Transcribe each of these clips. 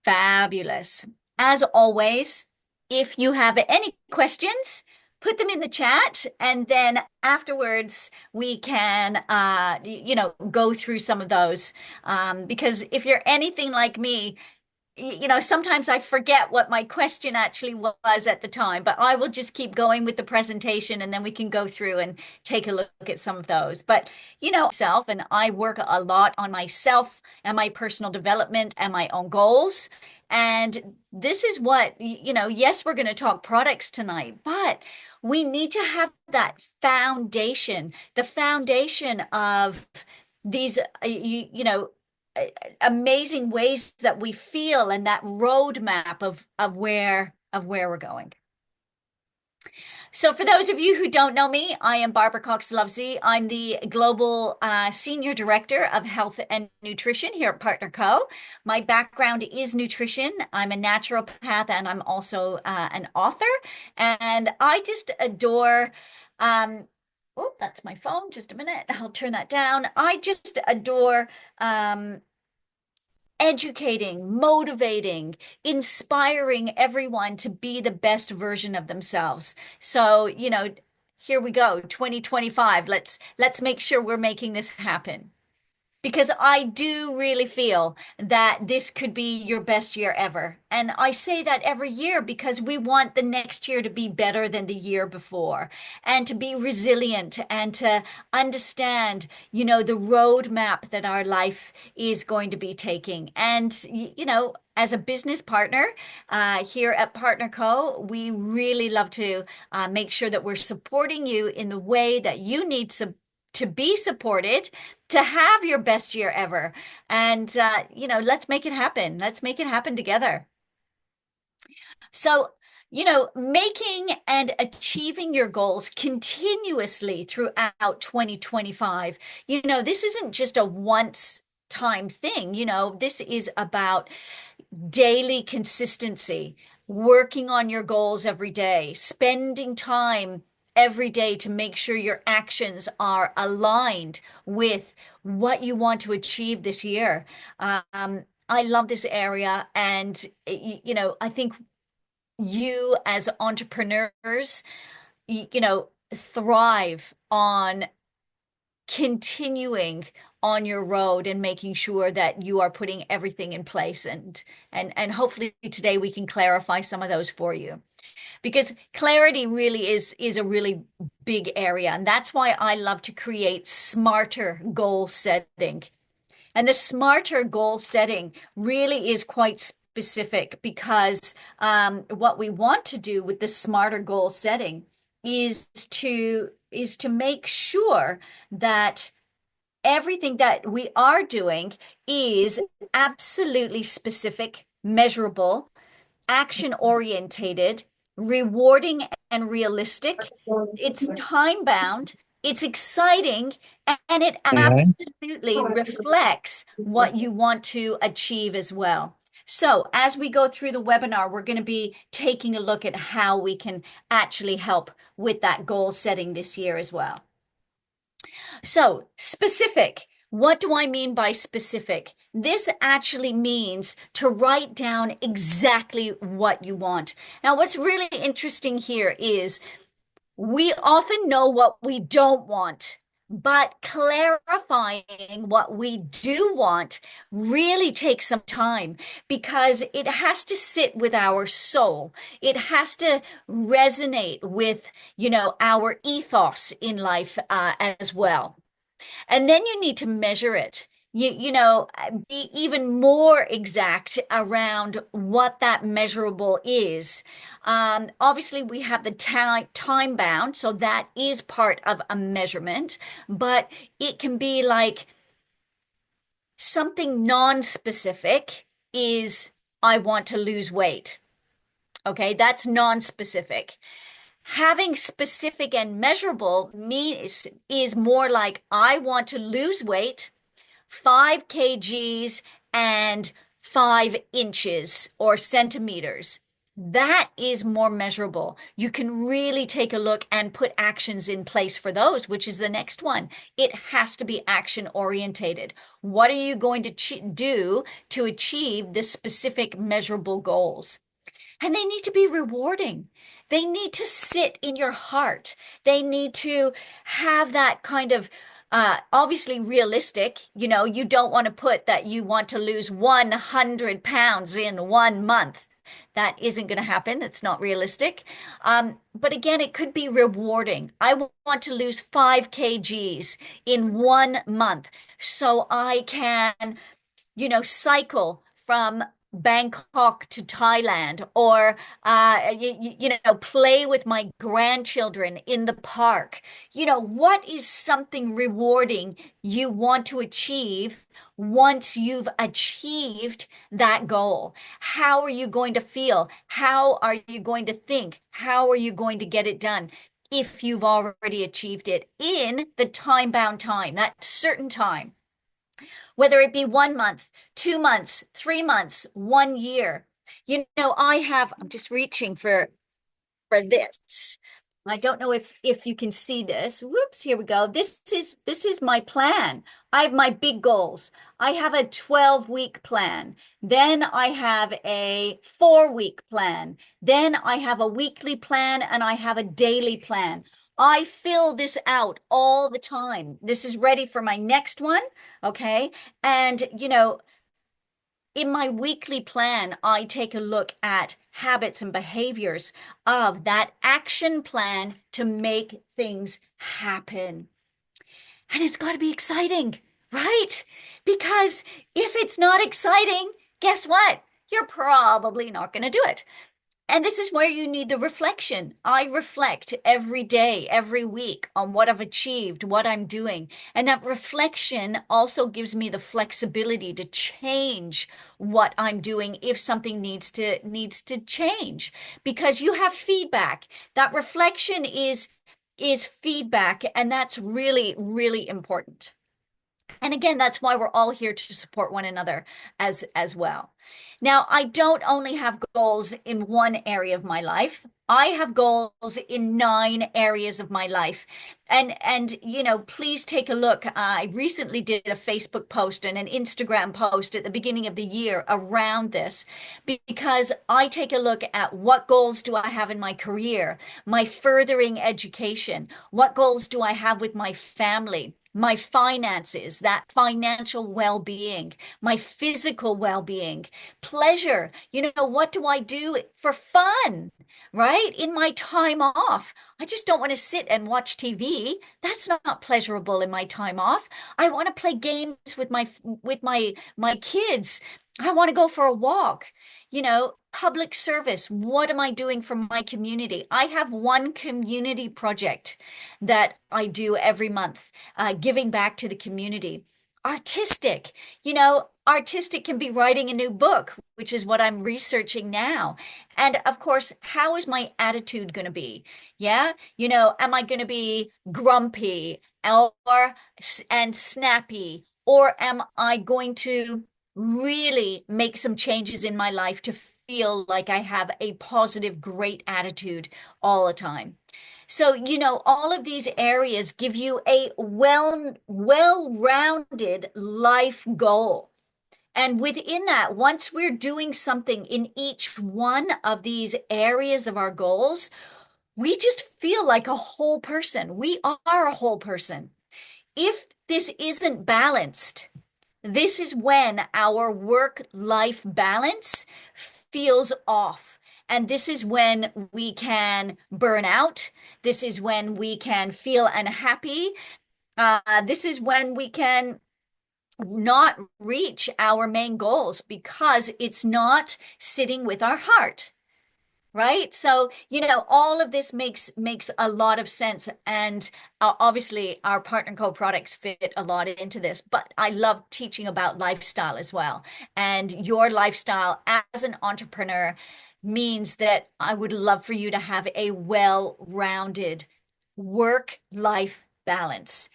Fabulous. As always, if you have any questions, put them in the chat, and then afterwards we can, go through some of those. Because if you're anything like me, sometimes I forget what my question actually was at the time, but I will just keep going with the presentation and then we can go through and take a look at some of those. But, self, and I work a lot on myself and my personal development and my own goals. And this is what, yes, we're going to talk products tonight, but we need to have that foundation, the foundation of these, amazing ways that we feel and that roadmap of where we're going. So for those of you who don't know me, I am Barbara Cox-Lovesy. I'm the Global Senior Director of Health and Nutrition here at Partner Co. My background is nutrition. I'm a naturopath and I'm also an author. And I just adore, oh, that's my phone. Just a minute. I'll turn that down. I just adore educating, motivating, inspiring everyone to be the best version of themselves. So, here we go, 2025. Let's make sure we're making this happen. Because I do really feel that this could be your best year ever. And I say that every year because we want the next year to be better than the year before and to be resilient and to understand, the roadmap that our life is going to be taking. And, as a business partner here at Partner Co., we really love to make sure that we're supporting you in the way that you need to be supported, to have your best year ever. And, let's make it happen. Let's make it happen together. So, making and achieving your goals continuously throughout 2025, this isn't just a once time thing. This is about daily consistency, working on your goals every day, spending time every day to make sure your actions are aligned with what you want to achieve this year. I love this area, and I think you as entrepreneurs, thrive on continuing on your road and making sure that you are putting everything in place, and hopefully today we can clarify some of those for you, because clarity really is a really big area, and that's why I love to create smarter goal setting. And the smarter goal setting really is quite specific, because what we want to do with the smarter goal setting is to make sure that everything that we are doing is absolutely specific, measurable, action orientated, rewarding, and realistic. It's time bound, it's exciting, and it Mhm. absolutely reflects what you want to achieve as well. So, as we go through the webinar, we're going to be taking a look at how we can actually help with that goal setting this year as well. So, specific. What do I mean by specific? This actually means to write down exactly what you want. Now, what's really interesting here is we often know what we don't want, but clarifying what we do want really takes some time, because it has to sit with our soul. It has to resonate with, our ethos in life as well. And then you need to measure it. Be even more exact around what that measurable is. Obviously, we have the time bound, so that is part of a measurement, but it can be like something non-specific is I want to lose weight. Okay, that's non-specific. Having specific and measurable means is more like I want to lose weight 5 kgs and 5 inches or centimeters. That is more measurable. You can really take a look and put actions in place for those, which is the next one. It has to be action orientated. What are you going to do to achieve the specific measurable goals? And they need to be rewarding. They need to sit in your heart. They need to have that kind of obviously realistic. You don't want to put that you want to lose 100 pounds in 1 month. That isn't going to happen. It's not realistic. But again, it could be rewarding. I want to lose 5 kgs in 1 month so I can cycle from Bangkok to Thailand, or play with my grandchildren in the park. What is something rewarding you want to achieve once you've achieved that goal? How are you going to feel? How are you going to think? How are you going to get it done? If you've already achieved it in the time-bound time, that certain time, whether it be 1 month, 2 months, 3 months, 1 year. I'm just reaching for this. I don't know if you can see this. Whoops, here we go. This is my plan. I have my big goals. I have a 12-week plan. Then I have a 4-week plan. Then I have a weekly plan and I have a daily plan. I fill this out all the time. This is ready for my next one. Okay. And, in my weekly plan, I take a look at habits and behaviors of that action plan to make things happen. And it's got to be exciting, right? Because if it's not exciting, guess what? You're probably not going to do it. And this is where you need the reflection. I reflect every day, every week on what I've achieved, what I'm doing. And that reflection also gives me the flexibility to change what I'm doing if something needs to change, because you have feedback. That reflection is feedback, and that's really, really important. And again, that's why we're all here to support one another as well. Now, I don't only have goals in one area of my life. I have goals in 9 areas of my life. And please take a look. I recently did a Facebook post and an Instagram post at the beginning of the year around this, because I take a look at what goals do I have in my career, my furthering education, what goals do I have with my family, my finances, that financial well-being, my physical well-being, pleasure. What do I do for fun, right? In my time off. I just don't want to sit and watch TV. That's not pleasurable in my time off. I want to play games with my kids. I want to go for a walk. Public service. What am I doing for my community? I have one community project that I do every month, giving back to the community. Artistic. Artistic can be writing a new book, which is what I'm researching now. And of course, how is my attitude going to be? Yeah. Am I going to be grumpy and snappy, or am I going to really make some changes in my life to feel like I have a positive, great attitude all the time? So, all of these areas give you a well-rounded life goal. And within that, once we're doing something in each one of these areas of our goals, we just feel like a whole person. We are a whole person. If this isn't balanced, this is when our work-life balance feels off. And this is when we can burn out. This is when we can feel unhappy. This is when we can not reach our main goals because it's not sitting with our heart. Right. So, all of this makes a lot of sense. And obviously, our Partner Co products fit a lot into this. But I love teaching about lifestyle as well. And your lifestyle as an entrepreneur means that I would love for you to have a well-rounded work-life balance.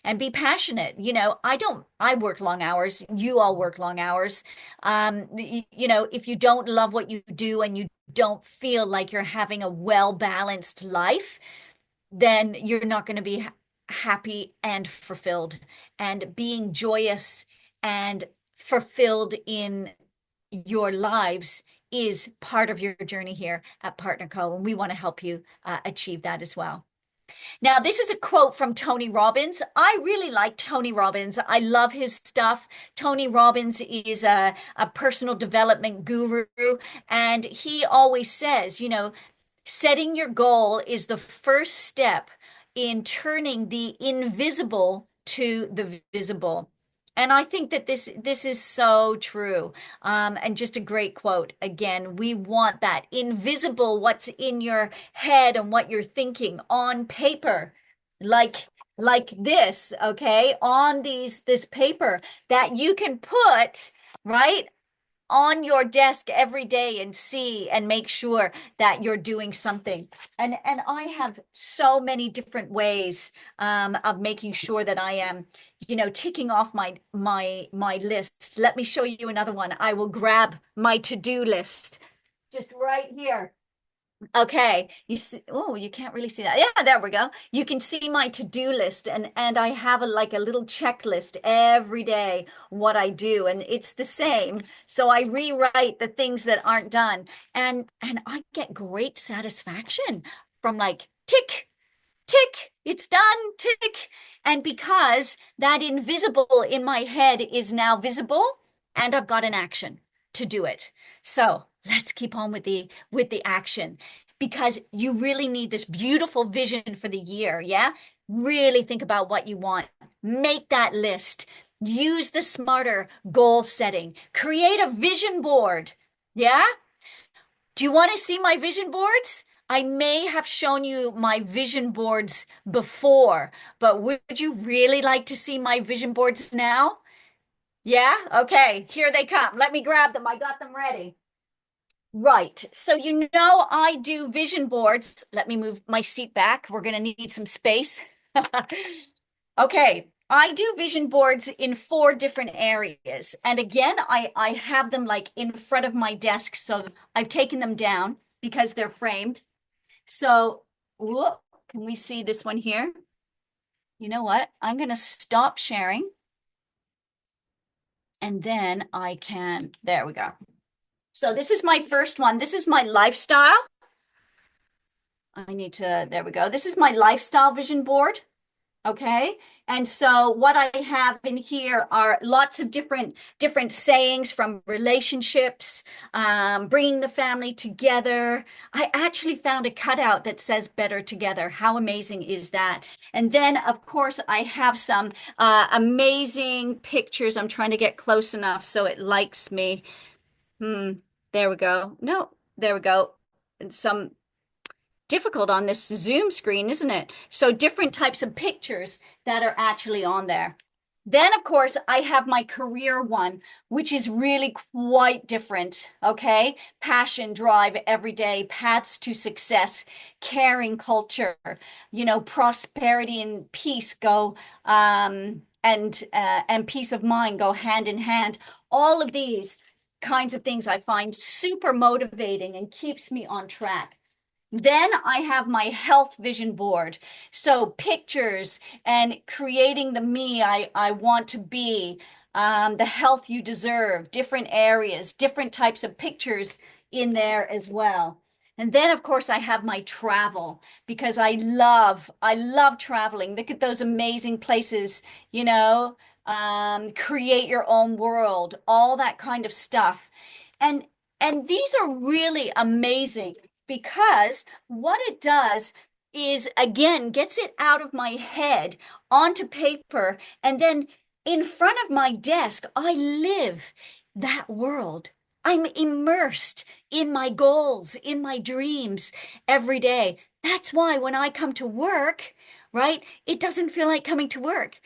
and be passionate. I work long hours. You all work long hours. If you don't love what you do and you don't feel like you're having a well-balanced life, then you're not going to be happy and fulfilled. And being joyous and fulfilled in your lives is part of your journey here at Partner Co. And we want to help you achieve that as well. Now, this is a quote from Tony Robbins. I really like Tony Robbins. I love his stuff. Tony Robbins is a personal development guru, and he always says, setting your goal is the first step in turning the invisible to the visible. And I think that this is so true. And just a great quote. Again, we want that invisible, what's in your head and what you're thinking on paper, like like this, okay, on this paper that you can put right on your desk every day and see and make sure that you're doing something. And I have so many different ways of making sure that I am, ticking off my list. Let me show you another one. I will grab my to-do list just right here. Okay, you see, oh, you can't really see that. Yeah, there we go. You can see my to-do list, and I have like a little checklist every day what I do, and it's the same. So I rewrite the things that aren't done, and I get great satisfaction from like tick, tick, it's done, tick. And because that invisible in my head is now visible, and I've got an action to do it. So let's keep on with the action because you really need this beautiful vision for the year. Yeah. Really think about what you want. Make that list. Use the smarter goal setting. Create a vision board. Yeah. Do you want to see my vision boards? I may have shown you my vision boards before, but would you really like to see my vision boards now? Yeah? Okay, here they come. Let me grab them. I got them ready. Right. So I do vision boards. Let me move my seat back. We're going to need some space. Okay. I do vision boards in 4 different areas. And again, I have them like in front of my desk. So I've taken them down because they're framed. So, whoop, can we see this one here? You know what? I'm going to stop sharing. And then I can, there we go. So this is my first one. This is my lifestyle. There we go. This is my lifestyle vision board. Okay. And so what I have in here are lots of different sayings from relationships, bringing the family together. I actually found a cutout that says better together. How amazing is that? And then, of course, I have some amazing pictures. I'm trying to get close enough so it likes me. There we go. No, there we go. And some difficult on this Zoom screen, isn't it? So different types of pictures that are actually on there. Then, of course, I have my career one, which is really quite different. Okay. Passion, drive, everyday, paths to success, caring culture, prosperity and peace go, and peace of mind go hand in hand. All of these kinds of things I find super motivating and keeps me on track. Then I have my health vision board. So pictures and creating the me I want to be, the health you deserve, different areas, different types of pictures in there as well. And then, of course, I have my travel because I love traveling. Look at those amazing places, create your own world, all that kind of stuff. And and these are really amazing because what it does is again gets it out of my head onto paper and then in front of my desk I live that world. I'm immersed in my goals, in my dreams every day. That's why when I come to work, right, it doesn't feel like coming to work.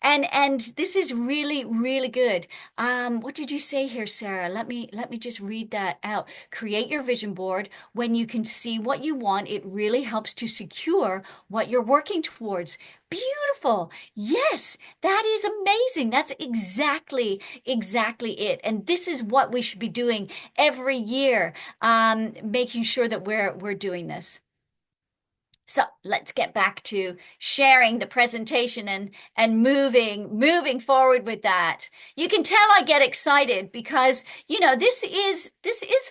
And this is really, really good. What did you say here, Sarah? Let me just read that out. Create your vision board. When you can see what you want, it really helps to secure what you're working towards. Beautiful. Yes, that is amazing. That's exactly it. And this is what we should be doing every year, making sure that we're doing this. So let's get back to sharing the presentation and moving forward with that. You can tell I get excited because, this is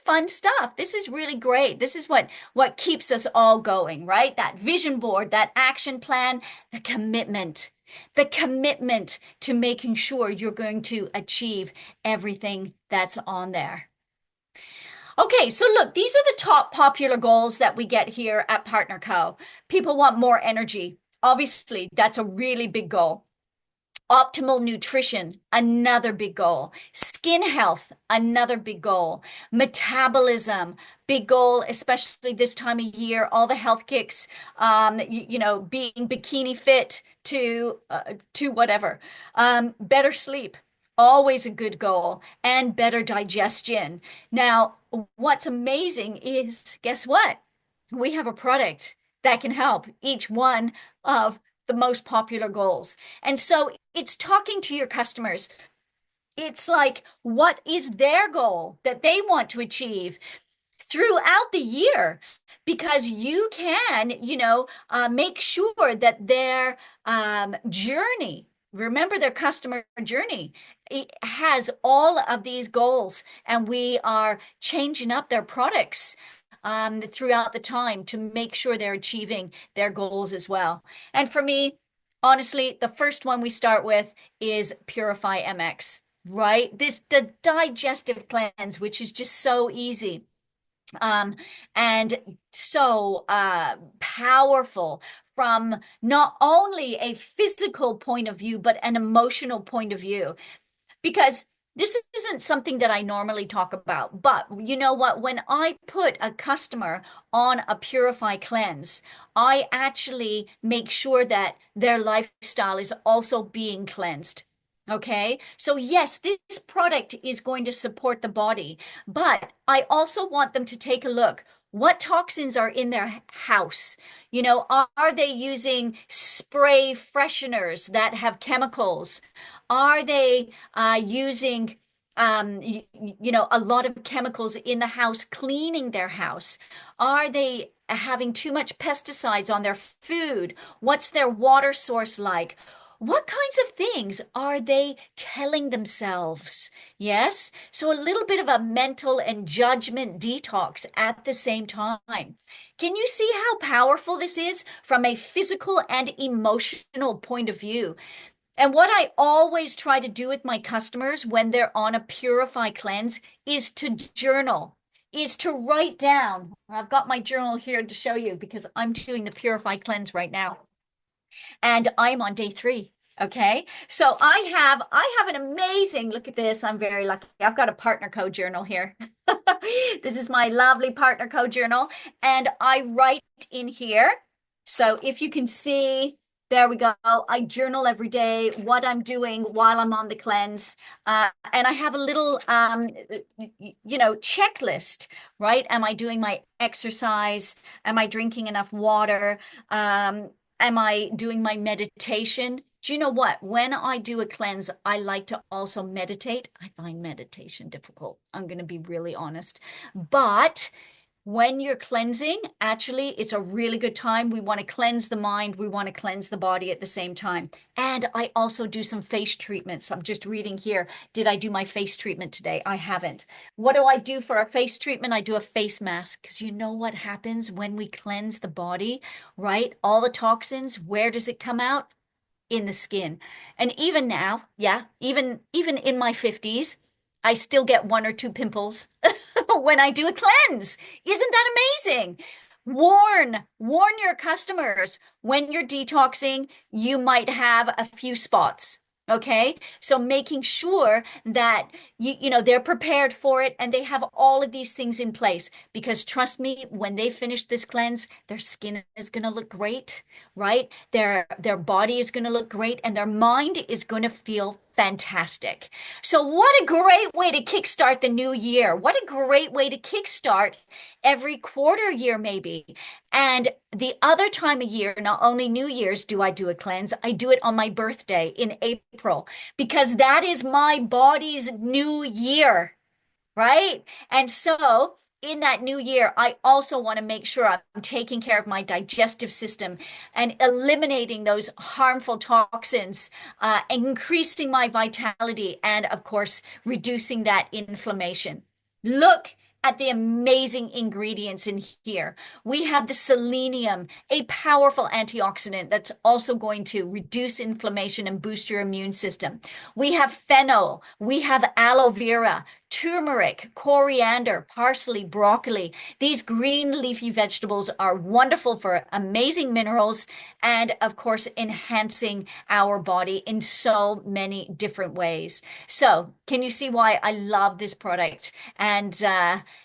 fun stuff. This is really great. This is what keeps us all going, right? That vision board, that action plan, the commitment. The commitment to making sure you're going to achieve everything that's on there. Okay, so look, these are the top popular goals that we get here at Partner Co. People want more energy. Obviously, that's a really big goal. Optimal nutrition, another big goal. Skin health, another big goal. Metabolism, big goal, especially this time of year. All the health kicks, being bikini fit to whatever. Better sleep, always a good goal, and better digestion. Now, what's amazing is, guess what? We have a product that can help each one of the most popular goals. And so it's talking to your customers. It's like, what is their goal that they want to achieve throughout the year? Because you can, make sure that their journey, remember their customer journey, it has all of these goals, and we are changing up their products throughout the time to make sure they're achieving their goals as well. And for me, honestly, the first one we start with is Purify MX, right? The digestive cleanse, which is just so easy. And so powerful from not only a physical point of view, but an emotional point of view. Because this isn't something that I normally talk about, but you know what? When I put a customer on a Purify cleanse, I actually make sure that their lifestyle is also being cleansed. Okay, so yes, this product is going to support the body, but I also want them to take a look. What toxins are in their house? Are they using spray fresheners that have chemicals? Are they using, a lot of chemicals in the house, cleaning their house? Are they having too much pesticides on their food? What's their water source like? What kinds of things are they telling themselves? Yes. So a little bit of a mental and judgment detox at the same time. Can you see how powerful this is from a physical and emotional point of view? And what I always try to do with my customers when they're on a Purify cleanse is to journal, is to write down. I've got my journal here to show you because I'm doing the Purify cleanse right now. And I'm on day 3. Okay. So I have an amazing, look at this. I'm very lucky. I've got a Partner Co journal here. This is my lovely Partner Co journal. And I write in here. So if you can see, there we go. I journal every day what I'm doing while I'm on the cleanse. And I have a little, checklist, right? Am I doing my exercise? Am I drinking enough water? Am I doing my meditation? Do you know what? When I do a cleanse, I like to also meditate. I find meditation difficult. I'm going to be really honest. But when you're cleansing, actually, it's a really good time. We want to cleanse the mind. We want to cleanse the body at the same time. And I also do some face treatments. I'm just reading here. Did I do my face treatment today? I haven't. What do I do for a face treatment? I do a face mask because you know what happens when we cleanse the body, right? All the toxins, where does it come out? In the skin. And even now, yeah, even in my 50s, I still get 1 or 2 pimples when I do a cleanse. Isn't that amazing? Warn your customers when you're detoxing, you might have a few spots. Okay, so making sure that they're prepared for it and they have all of these things in place because trust me, when they finish this cleanse, their skin is going to look great, right? Their body is going to look great and their mind is going to feel fantastic. So what a great way to kickstart the new year. What a great way to kickstart every quarter year maybe. And the other time of year, not only New Year's do I do a cleanse, I do it on my birthday in April because that is my body's new year, right? And so in that new year, I also want to make sure I'm taking care of my digestive system and eliminating those harmful toxins, increasing my vitality, and of course, reducing that inflammation. Look at the amazing ingredients in here. We have the selenium, a powerful antioxidant that's also going to reduce inflammation and boost your immune system. We have fennel, we have aloe vera, turmeric, coriander, parsley, broccoli. These green leafy vegetables are wonderful for amazing minerals and, of course, enhancing our body in so many different ways. So, can you see why I love this product? And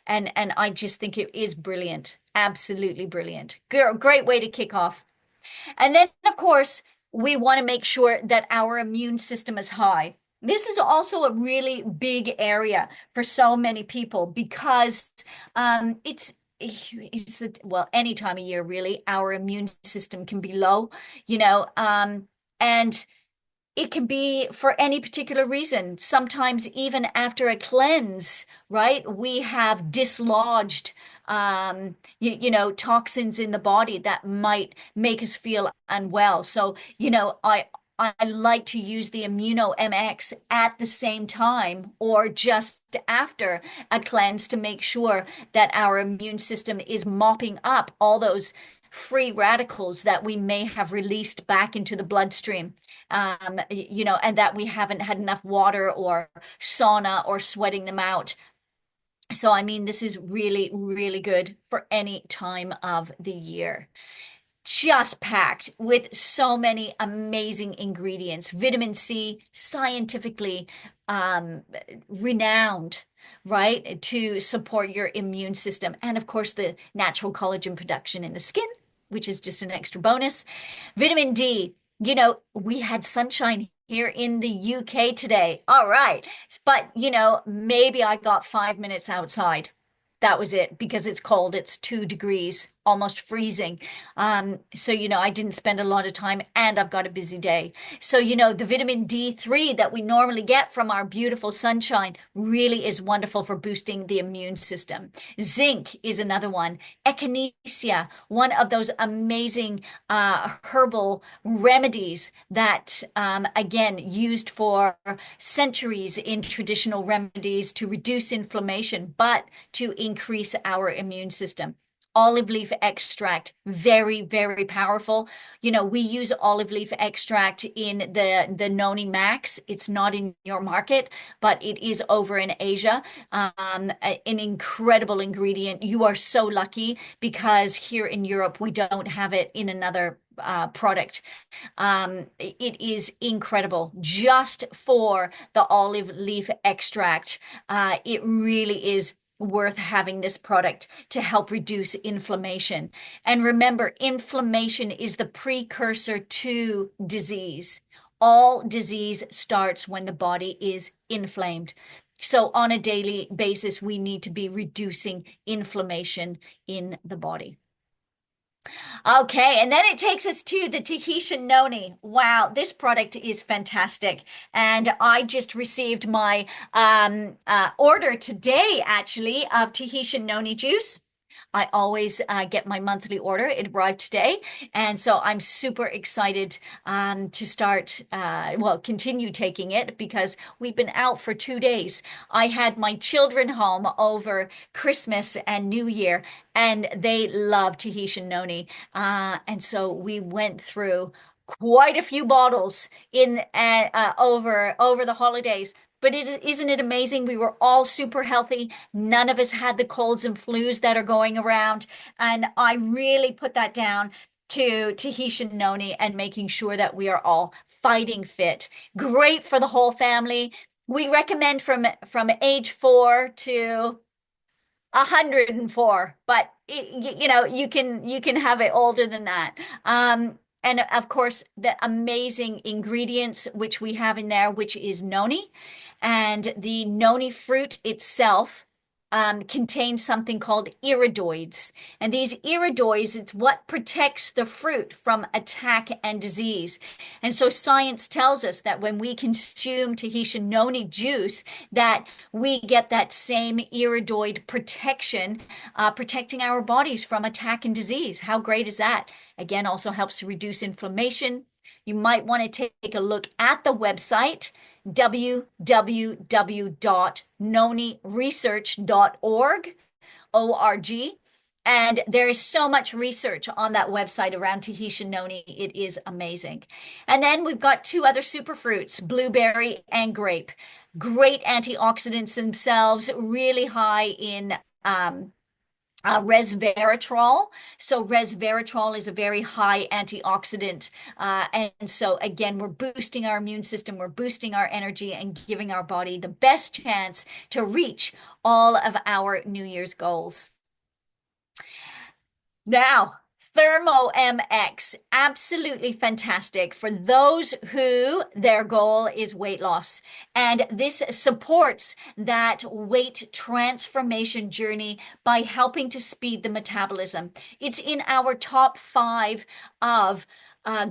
I just think it is brilliant. Absolutely brilliant. Great way to kick off. And then, of course, we want to make sure that our immune system is high. This is also a really big area for so many people because well, any time of year, really, our immune system can be low, and it can be for any particular reason. Sometimes even after a cleanse, right? We have dislodged, toxins in the body that might make us feel unwell. So, I like to use the Immuno MX at the same time or just after a cleanse to make sure that our immune system is mopping up all those free radicals that we may have released back into the bloodstream, and that we haven't had enough water or sauna or sweating them out. So, I mean, this is really, really good for any time of the year. Just packed with so many amazing ingredients. Vitamin C, scientifically renowned, right, to support your immune system. And of course, the natural collagen production in the skin, which is just an extra bonus. Vitamin D, we had sunshine here in the UK today. All right. But, maybe I got 5 minutes outside. That was it because it's cold. It's 2 degrees, almost freezing. So, I didn't spend a lot of time and I've got a busy day. So, the vitamin D3 that we normally get from our beautiful sunshine really is wonderful for boosting the immune system. Zinc is another one. Echinacea, one of those amazing herbal remedies that, again, used for centuries in traditional remedies to reduce inflammation, but to increase our immune system. Olive leaf extract, very, very powerful. We use olive leaf extract in the Noni Max. It's not in your market, but it is over in Asia. An incredible ingredient. You are so lucky because here in Europe, we don't have it in another product. It is incredible just for the olive leaf extract. It really is worth having this product to help reduce inflammation. And remember, inflammation is the precursor to disease. All disease starts when the body is inflamed. So on a daily basis, we need to be reducing inflammation in the body. Okay, and then it takes us to the Tahitian noni. Wow, this product is fantastic. And I just received my order today, actually, of Tahitian noni juice. I always get my monthly order. It arrived today. And so I'm super excited to start, continue taking it because we've been out for 2 days. I had my children home over Christmas and New Year, and they love Tahitian noni. And so we went through quite a few bottles in over the holidays. But isn't it amazing? We were all super healthy. None of us had the colds and flus that are going around. And I really put that down to Tahitian noni and making sure that we are all fighting fit. Great for the whole family. We recommend from age 4 to 104, but you can have it older than that. And of course, the amazing ingredients which we have in there, which is noni. And the noni fruit itself contains something called iridoids. And these iridoids, it's what protects the fruit from attack and disease. And so science tells us that when we consume Tahitian noni juice, that we get that same iridoid protection, protecting our bodies from attack and disease. How great is that? Again, also helps to reduce inflammation. You might want to take a look at the website, www.noniresearch.org, O-R-G. And there is so much research on that website around Tahitian noni. It is amazing. And then we've got two other superfruits, blueberry and grape. Great antioxidants themselves, really high in resveratrol. So resveratrol is a very high antioxidant. And so again, we're boosting our immune system, we're boosting our energy and giving our body the best chance to reach all of our New Year's goals. Now, Thermo MX, absolutely fantastic for those who their goal is weight loss. And this supports that weight transformation journey by helping to speed the metabolism. It's in our top 5 of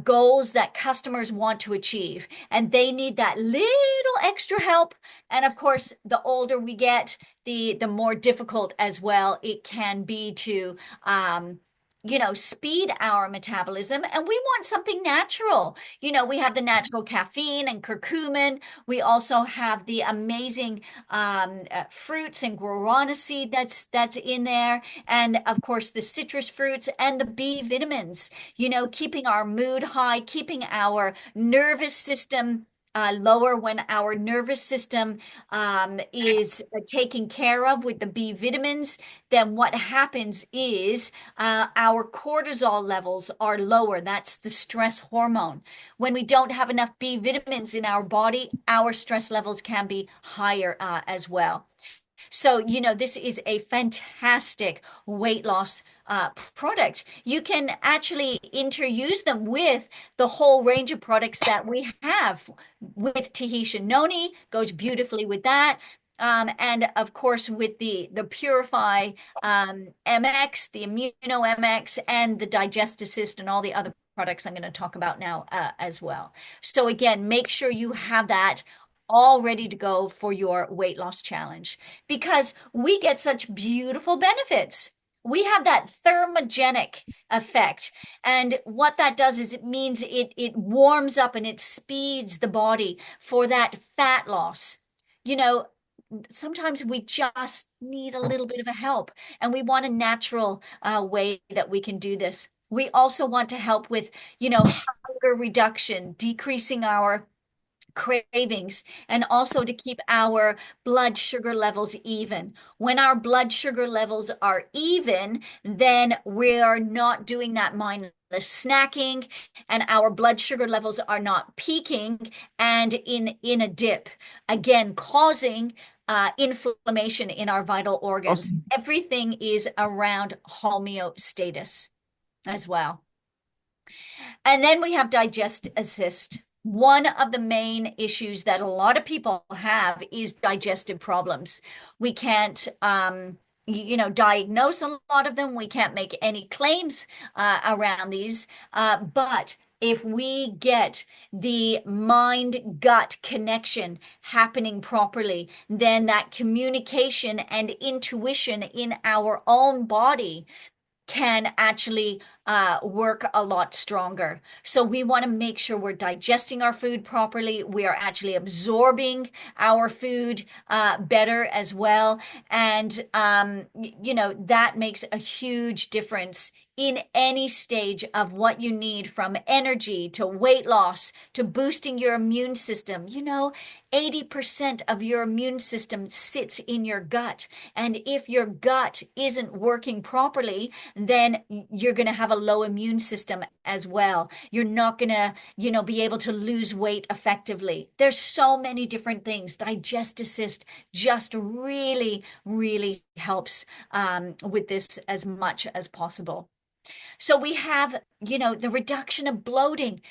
goals that customers want to achieve, and they need that little extra help. And of course, the older we get, the more difficult as well it can be to speed our metabolism. And we want something natural. We have the natural caffeine and curcumin. We also have the amazing fruits and guarana seed that's in there. And of course, the citrus fruits and the B vitamins, keeping our mood high, keeping our nervous system lower. When our nervous system is taken care of with the B vitamins, then what happens is our cortisol levels are lower. That's the stress hormone. When we don't have enough B vitamins in our body, our stress levels can be higher as well. So, this is a fantastic weight loss product. You can actually interuse them with the whole range of products that we have. With Tahitian noni, goes beautifully with that. And of course, with the Purify MX, the Immuno MX, and the Digest Assist, and all the other products I'm going to talk about now as well. So again, make sure you have that all ready to go for your weight loss challenge, because we get such beautiful benefits. We have that thermogenic effect. And what that does is it means it warms up and it speeds the body for that fat loss. Sometimes we just need a little bit of a help, and we want a natural way that we can do this. We also want to help with, hunger reduction, decreasing our cravings, and also to keep our blood sugar levels even. When our blood sugar levels are even, then we are not doing that mindless snacking, and our blood sugar levels are not peaking and in a dip, again causing inflammation in our vital organs. Awesome. Everything is around homeostasis as well. And then we have Digest Assist. One of the main issues that a lot of people have is digestive problems. We can't, diagnose a lot of them. We can't make any claims around these. But if we get the mind-gut connection happening properly, then that communication and intuition in our own body can actually work a lot stronger. So we want to make sure we're digesting our food properly. We are actually absorbing our food better as well. And, that makes a huge difference in any stage of what you need, from energy to weight loss to boosting your immune system. 80% of your immune system sits in your gut. And if your gut isn't working properly, then you're going to have a low immune system as well. You're not going to, be able to lose weight effectively. There's so many different things. Digest Assist just really, really helps with this as much as possible. So we have, the reduction of bloating.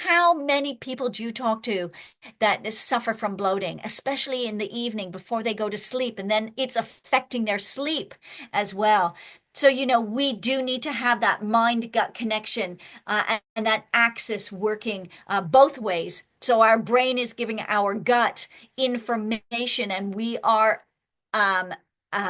How many people do you talk to that suffer from bloating, especially in the evening before they go to sleep? And then it's affecting their sleep as well. So, we do need to have that mind-gut connection and that axis working both ways. So our brain is giving our gut information, and we are um,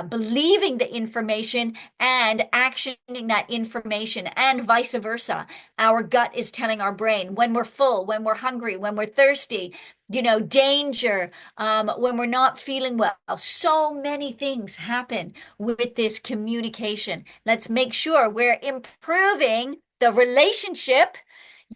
believing the information and actioning that information, and vice versa. Our gut is telling our brain when we're full, when we're hungry, when we're thirsty, danger, when we're not feeling well. So many things happen with this communication. Let's make sure we're improving the relationship,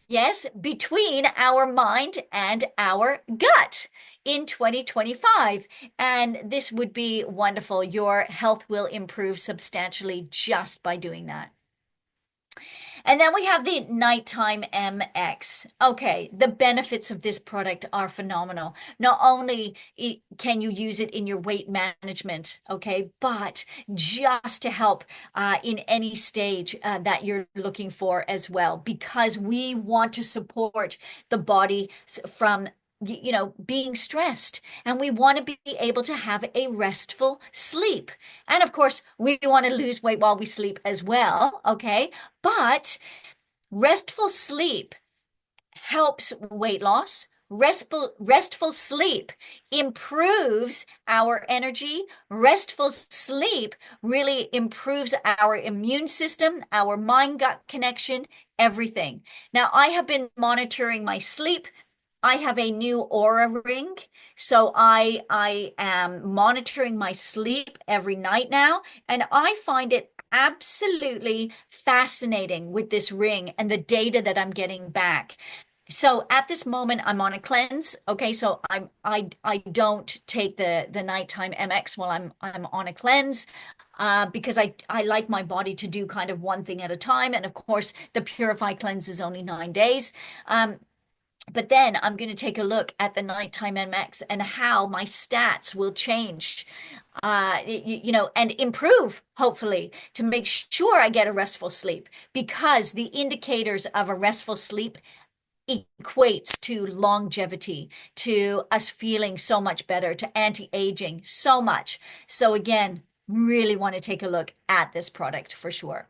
yes, between our mind and our gut in 2025. And this would be wonderful. Your health will improve substantially just by doing that. And then we have the Nighttime MX. Okay, the benefits of this product are phenomenal. Not only can you use it in your weight management, okay, but just to help in any stage that you're looking for as well, because we want to support the body from being stressed, and we want to be able to have a restful sleep. And of course, we want to lose weight while we sleep as well, okay? But restful sleep helps weight loss. Restful sleep improves our energy. Restful sleep really improves our immune system, our mind-gut connection, everything. Now, I have been monitoring my sleep. I have a new Aura ring, so I am monitoring my sleep every night now, and I find it absolutely fascinating with this ring and the data that I'm getting back. So at this moment, I'm on a cleanse. Okay, so I don't take the nighttime MX while I'm on a cleanse. Because I like my body to do kind of one thing at a time. And of course, the Purify cleanse is only 9 days. But then I'm going to take a look at the nighttime MX and how my stats will change, and improve, hopefully, to make sure I get a restful sleep, because the indicators of a restful sleep equates to longevity, to us feeling so much better, to anti-aging so much. So again, really want to take a look at this product for sure.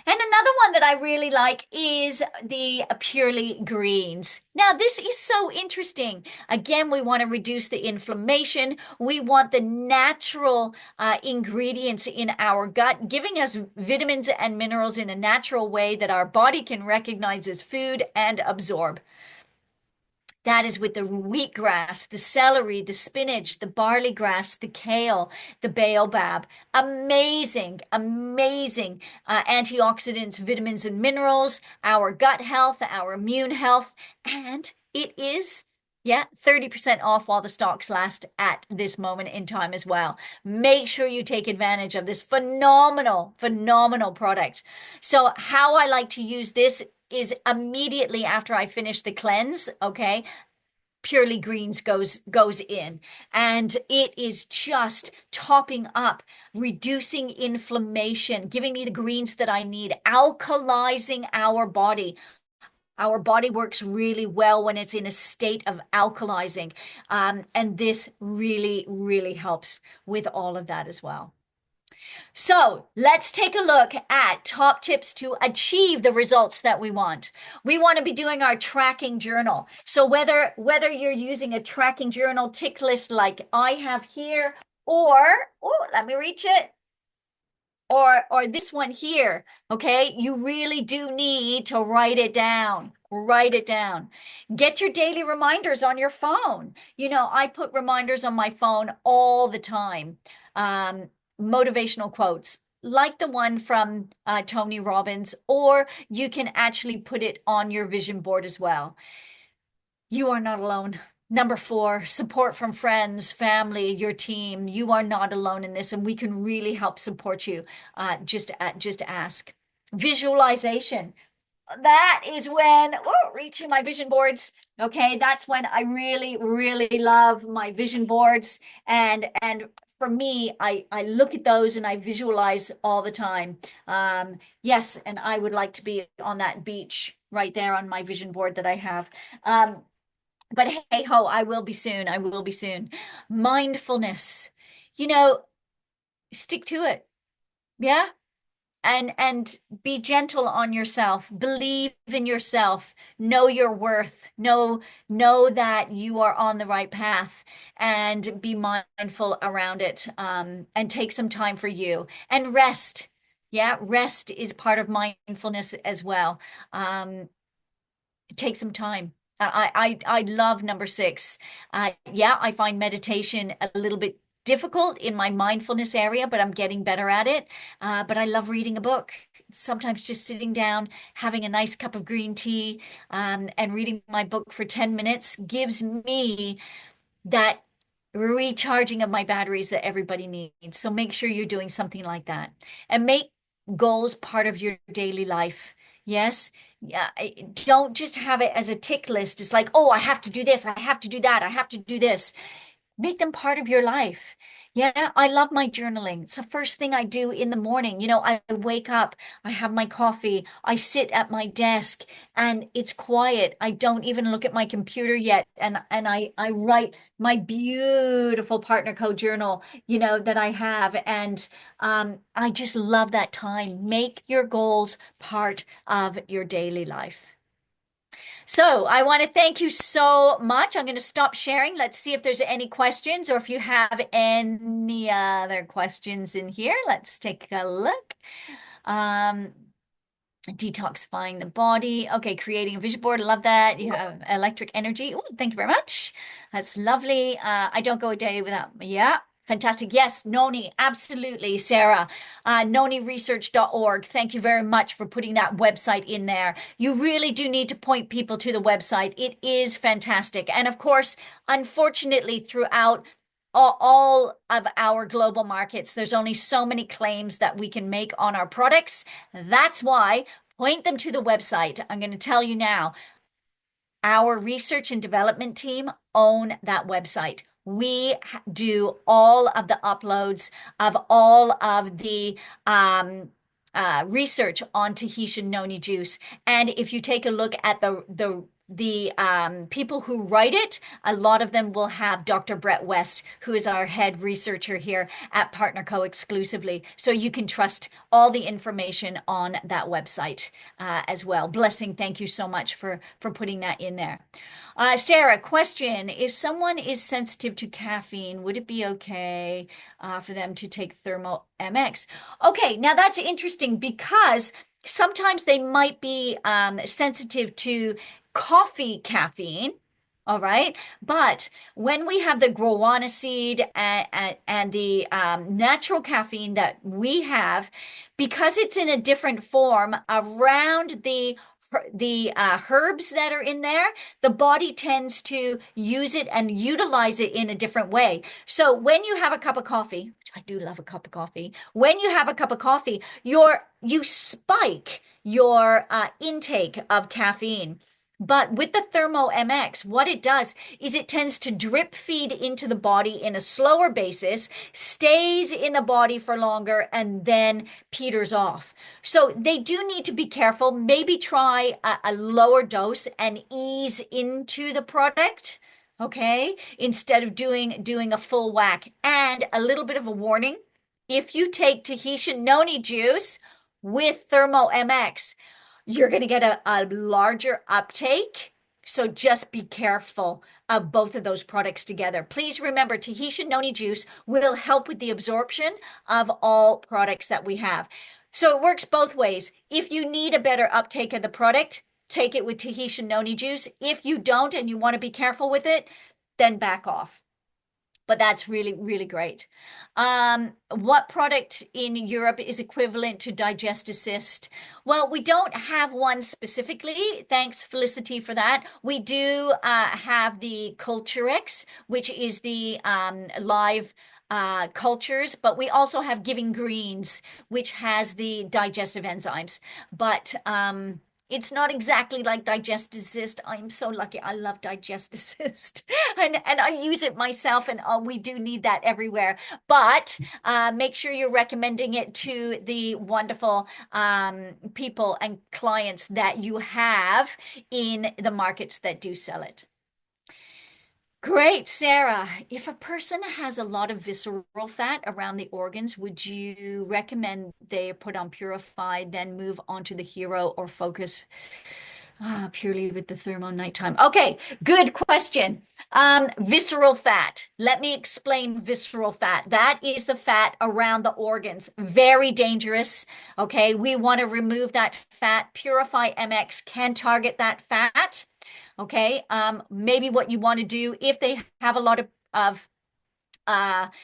And another one that I really like is the Purely Greens. Now, this is so interesting. Again, we want to reduce the inflammation. We want the natural ingredients in our gut, giving us vitamins and minerals in a natural way that our body can recognize as food and absorb. That is with the wheatgrass, the celery, the spinach, the barley grass, the kale, the baobab. Amazing, amazing antioxidants, vitamins, and minerals, our gut health, our immune health. And it is, yeah, 30% off while the stocks last at this moment in time as well. Make sure you take advantage of this phenomenal, phenomenal product. So, how I like to use this is immediately after I finish the cleanse, okay? Purely Greens goes in, and it is just topping up, reducing inflammation, giving me the greens that I need, alkalizing our body. Our body works really well when it's in a state of alkalizing, and this really, really helps with all of that as well. So let's take a look at top tips to achieve the results that we want. We want to be doing our tracking journal. So whether you're using a tracking journal tick list like I have here, or, oh, let me reach it, or this one here, okay? You really do need to write it down. Write it down. Get your daily reminders on your phone. I put reminders on my phone all the time. Motivational quotes, like the one from Tony Robbins, or you can actually put it on your vision board as well. You are not alone. Number 4, support from friends, family, your team. You are not alone in this, and we can really help support you. Just ask. Visualization. That is when, reaching my vision boards. Okay, that's when I really, really love my vision boards and for me, I look at those and I visualize all the time. Yes, and I would like to be on that beach right there on my vision board that I have. But hey ho, I will be soon. I will be soon. Mindfulness, you know, stick to it. Yeah. And be gentle on yourself. Believe in yourself. Know your worth. Know that you are on the right path and be mindful around it. And take some time for you and rest. Yeah, rest is part of mindfulness as well. Take some time. I love number six. Yeah, I find meditation a little bit difficult in my mindfulness area, but I'm getting better at it. But I love reading a book. Sometimes just sitting down, having a nice cup of green tea, and reading my book for 10 minutes gives me that recharging of my batteries that everybody needs. So make sure you're doing something like that and make goals part of your daily life. Yes. Yeah. Don't just have it as a tick list. It's like, oh, I have to do this. I have to do that. I have to do this. Make them part of your life. Yeah, I love my journaling. It's the first thing I do in the morning. I wake up, I have my coffee, I sit at my desk and it's quiet. I don't even look at my computer yet. And I write my beautiful partner code journal, that I have. And I just love that time. Make your goals part of your daily life. So I want to thank you so much. I'm going to stop sharing. Let's see if there's any questions or if you have any other questions in here. Let's take a look. Um, Detoxifying the body. Okay, creating a vision board. Love that. You have electric energy. Oh, thank you very much. That's lovely. I don't go a day without, yeah. Fantastic. Yes, Noni, absolutely, Sarah. NoniResearch.org. Thank you very much for putting that website in there. You really do need to point people to the website. It is fantastic. And of course, unfortunately, throughout all of our global markets, there's only so many claims that we can make on our products. That's why point them to the website. I'm going to tell you now, our research and development team own that website. We do all of the uploads of all of the research on Tahitian noni juice. And if you take a look at the people who write it, a lot of them will have Dr. Brett West, who is our head researcher here at Partner Co. exclusively. So you can trust all the information on that website as well. Blessing, thank you so much for putting that in there. Sarah, question. If someone is sensitive to caffeine, would it be okay for them to take Thermo MX? Okay, now that's interesting because sometimes they might be sensitive to coffee caffeine. All right. But when we have the guarana seed and the natural caffeine that we have, because it's in a different form around the herbs that are in there, the body tends to use it and utilize it in a different way. So when you have a cup of coffee, which I do love a cup of coffee, when you have a cup of coffee, you spike your intake of caffeine. But with the Thermo MX, what it does is it tends to drip feed into the body in a slower basis, stays in the body for longer, and then peters off. So they do need to be careful. Maybe try a lower dose and ease into the product, okay, instead of doing a full whack. And a little bit of a warning, if you take Tahitian noni juice with Thermo MX, you're going to get a larger uptake. So just be careful of both of those products together. Please remember, Tahitian noni juice will help with the absorption of all products that we have. So it works both ways. If you need a better uptake of the product, take it with Tahitian noni juice. If you don't and you want to be careful with it, then back off. But that's really, really great. What product in Europe is equivalent to Digest Assist? Well, we don't have one specifically. Thanks, Felicity, for that. We do have the Culturex, which is the live cultures, but we also have Giving Greens, which has the digestive enzymes. But It's not exactly like Digest Assist. I'm so lucky. I love Digest Assist, and I use it myself. And we do need that everywhere. But make sure you're recommending it to the wonderful people and clients that you have in the markets that do sell it. Great, Sarah. If a person has a lot of visceral fat around the organs, would you recommend they put on Purified, then move on to the Hero or focus purely with the thermo nighttime? Okay, good question. Visceral fat. Let me explain visceral fat. That is the fat around the organs. Very dangerous. Okay, we want to remove that fat. Purify MX can target that fat. Okay, maybe what you want to do if they have a lot of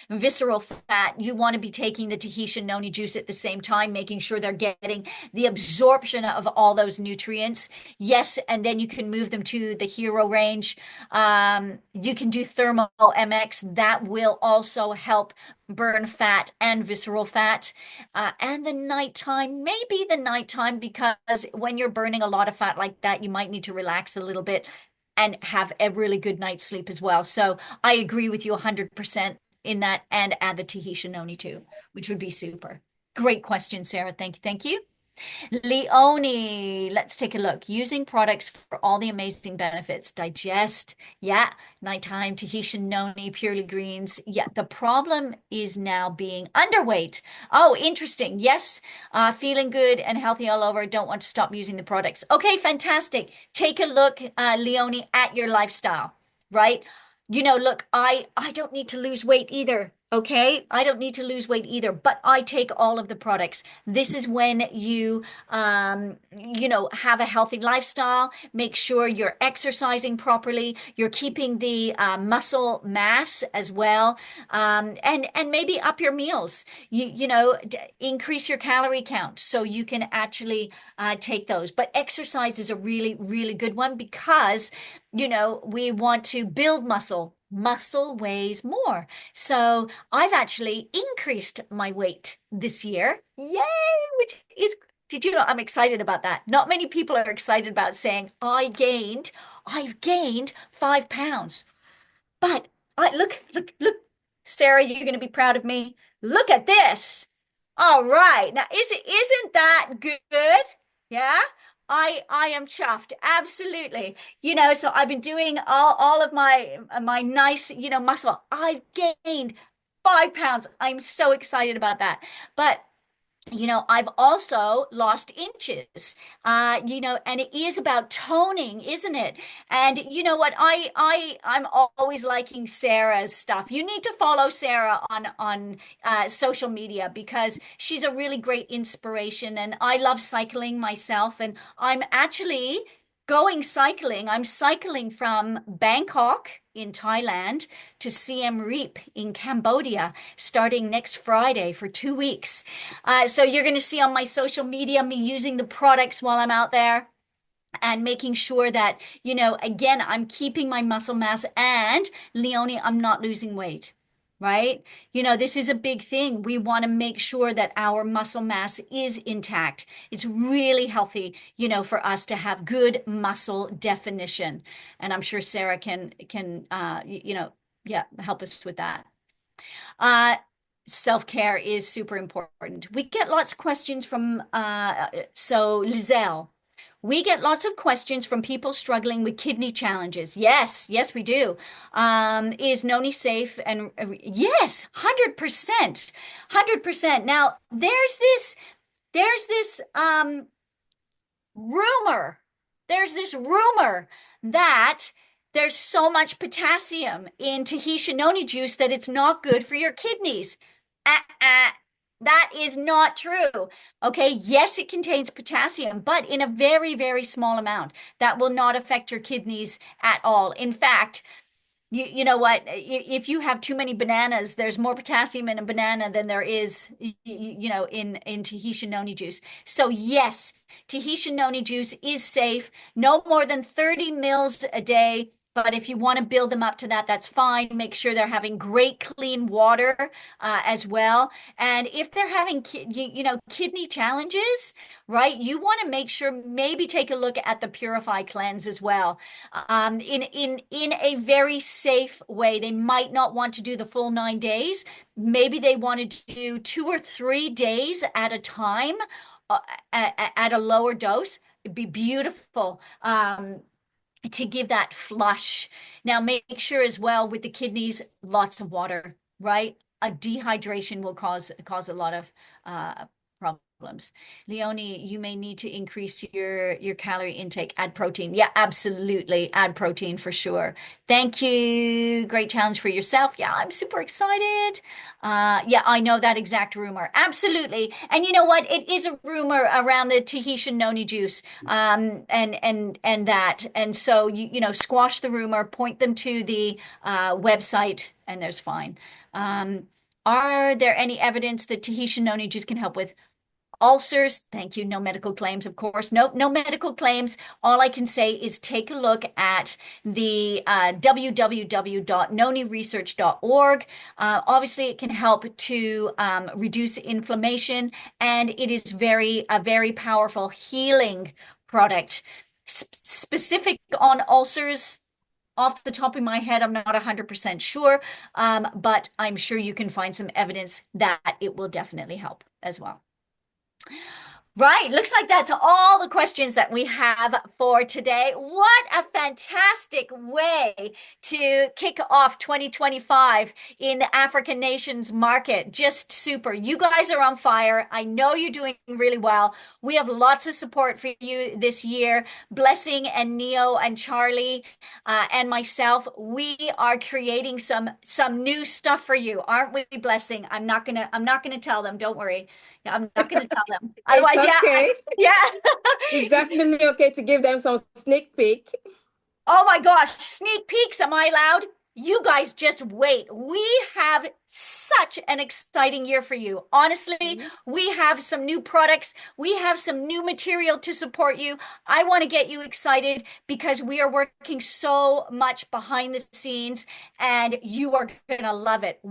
visceral fat, you want to be taking the Tahitian noni juice at the same time, making sure they're getting the absorption of all those nutrients. Yes, and then you can move them to the Hero range. You can do Thermo MX. That will also help burn fat and visceral fat. And the nighttime, maybe the nighttime, because when you're burning a lot of fat like that, you might need to relax a little bit and have a really good night's sleep as well. So I agree with you 100% in that, and add the Tahitian noni too, which would be super. Great question, Sarah. Thank you. Thank you. Leonie, let's take a look. Using products for all the amazing benefits. Digest, yeah. Nighttime, Tahitian noni, purely greens. Yeah, the problem is now being underweight. Oh, interesting. Yes, feeling good and healthy all over. Don't want to stop using the products. Okay, fantastic. Take a look, Leonie, at your lifestyle, right? Look, I don't need to lose weight either. Okay, I don't need to lose weight either, but I take all of the products. This is when have a healthy lifestyle. Make sure you're exercising properly. You're keeping the muscle mass as well, and maybe up your meals. Increase your calorie count so you can actually take those. But exercise is a really, really good one because we want to build muscle. Muscle weighs more. So I've actually increased my weight this year. Yay! Did you know I'm excited about that? Not many people are excited about saying I've gained 5 pounds. But look, Sarah, you're going to be proud of me. Look at this. All right. Now, isn't that good? Yeah. I am chuffed. Absolutely. So I've been doing all of my nice, muscle. I've gained 5 pounds. I'm so excited about that. But I've also lost inches, and it is about toning, isn't it? And you know what? I'm always liking Sarah's stuff. You need to follow Sarah on social media because she's a really great inspiration. And I love cycling myself, and I'm actually going cycling. I'm cycling from Bangkok in Thailand to Siem Reap in Cambodia starting next Friday for 2 weeks. So you're going to see on my social media me using the products while I'm out there and making sure that, again, I'm keeping my muscle mass and Leonie, I'm not losing weight. Right? This is a big thing. We want to make sure that our muscle mass is intact. It's really healthy, for us to have good muscle definition. And I'm sure Sarah can yeah, help us with that. Uh, Self-care is super important. We get lots of questions from so Lizelle. We get lots of questions from people struggling with kidney challenges. Yes, yes, we do. Is noni safe? And yes, 100%, 100%. Now, there's this rumor. There's this rumor that there's so much potassium in Tahitian noni juice that it's not good for your kidneys. Uh-uh. That is not true. Okay, yes, it contains potassium, but in a very, very small amount. That will not affect your kidneys at all. In fact, you know what? If you have too many bananas, there's more potassium in a banana than there is, in Tahitian noni juice. So yes, Tahitian noni juice is safe. No more than 30 mils a day. But if you want to build them up to that, that's fine. Make sure they're having great clean water as well. And if they're having, kidney challenges, right, you want to make sure maybe take a look at the Purify Cleanse as well. In a very safe way. They might not want to do the full 9 days. Maybe they want to do 2 or 3 days at a time at a lower dose. It'd be beautiful. To give that flush. Now, make sure as well with the kidneys, lots of water, right? A dehydration will cause a lot of problems. Leonie, you may need to increase your calorie intake. Add protein. Yeah, absolutely. Add protein for sure. Thank you. Great challenge for yourself. Yeah, I'm super excited. Yeah, I know that exact rumor. Absolutely. And you know what? It is a rumor around the Tahitian noni juice. And that. And so squash the rumor, point them to the website, and there's fine. Are there any evidence that Tahitian noni juice can help with ulcers? Thank you. No medical claims, of course. No medical claims. All I can say is take a look at the www.noniresearch.org. Obviously, it can help to reduce inflammation, and it is a very powerful healing product. Specific on ulcers, off the top of my head, I'm not 100% sure, but I'm sure you can find some evidence that it will definitely help as well. Right. Looks like that's all the questions that we have for today. What a fantastic way to kick off 2025 in the African nations market. Just super. You guys are on fire. I know you're doing really well. We have lots of support for you this year. Blessing and Neo and Charlie and myself, we are creating some new stuff for you, aren't we, Blessing? I'm not gonna tell them. Don't worry. I'm not gonna tell them. Otherwise, Okay. yeah. It's definitely okay to give them some sneak peek. Oh my gosh, sneak peeks, am I allowed? You guys just wait. We have such an exciting year for you. Honestly, we have some new products. We have some new material to support you. I want to get you excited because we are working so much behind the scenes and you are going to love it.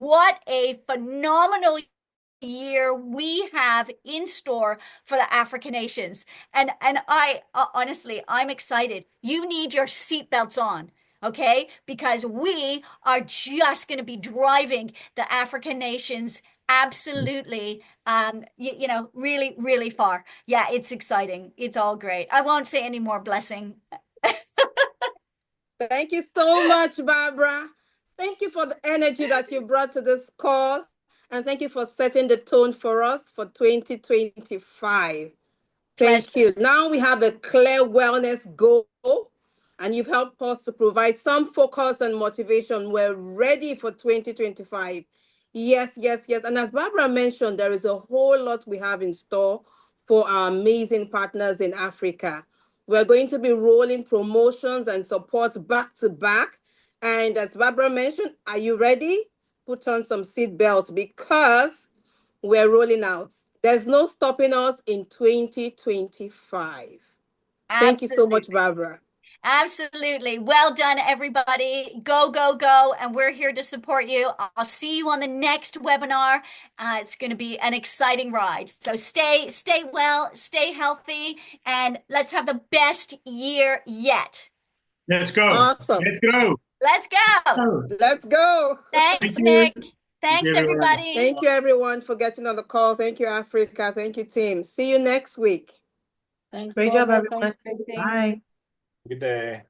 What a phenomenal year we have in store for the African nations. And I honestly, I'm excited. You need your seatbelts on, okay? Because we are just going to be driving the African nations absolutely really, really far. Yeah, it's exciting. It's all great. I won't say any more. Blessing. Thank you so much, Barbara. Thank you for the energy that you brought to this call. And thank you for setting the tone for us for 2025. Thank Pleasure. you. Now we have a clear wellness goal, and you've helped us to provide some focus and motivation. We're ready for 2025. Yes, yes, yes. And as Barbara mentioned, there is a whole lot we have in store for our amazing partners in Africa. We're going to be rolling promotions and support back to back. And as Barbara mentioned, are you ready? Put on some seat belts because we're rolling out. There's no stopping us in 2025. Thank you so much, Absolutely. Barbara. Absolutely. Well done, everybody. Go, go, go. And we're here to support you. I'll see you on the next webinar. It's going to be an exciting ride. So stay well, stay healthy, and let's have the best year yet. Let's go. Awesome. Let's go. Let's go. Let's go. Thanks, Thank you. Nick. Thanks, everybody. Thank you, everyone, for getting on the call. Thank you, Africa. Thank you, team. See you next week. Thanks, Great job, Barbara. everyone. Thanks, Christine. Bye. Good day.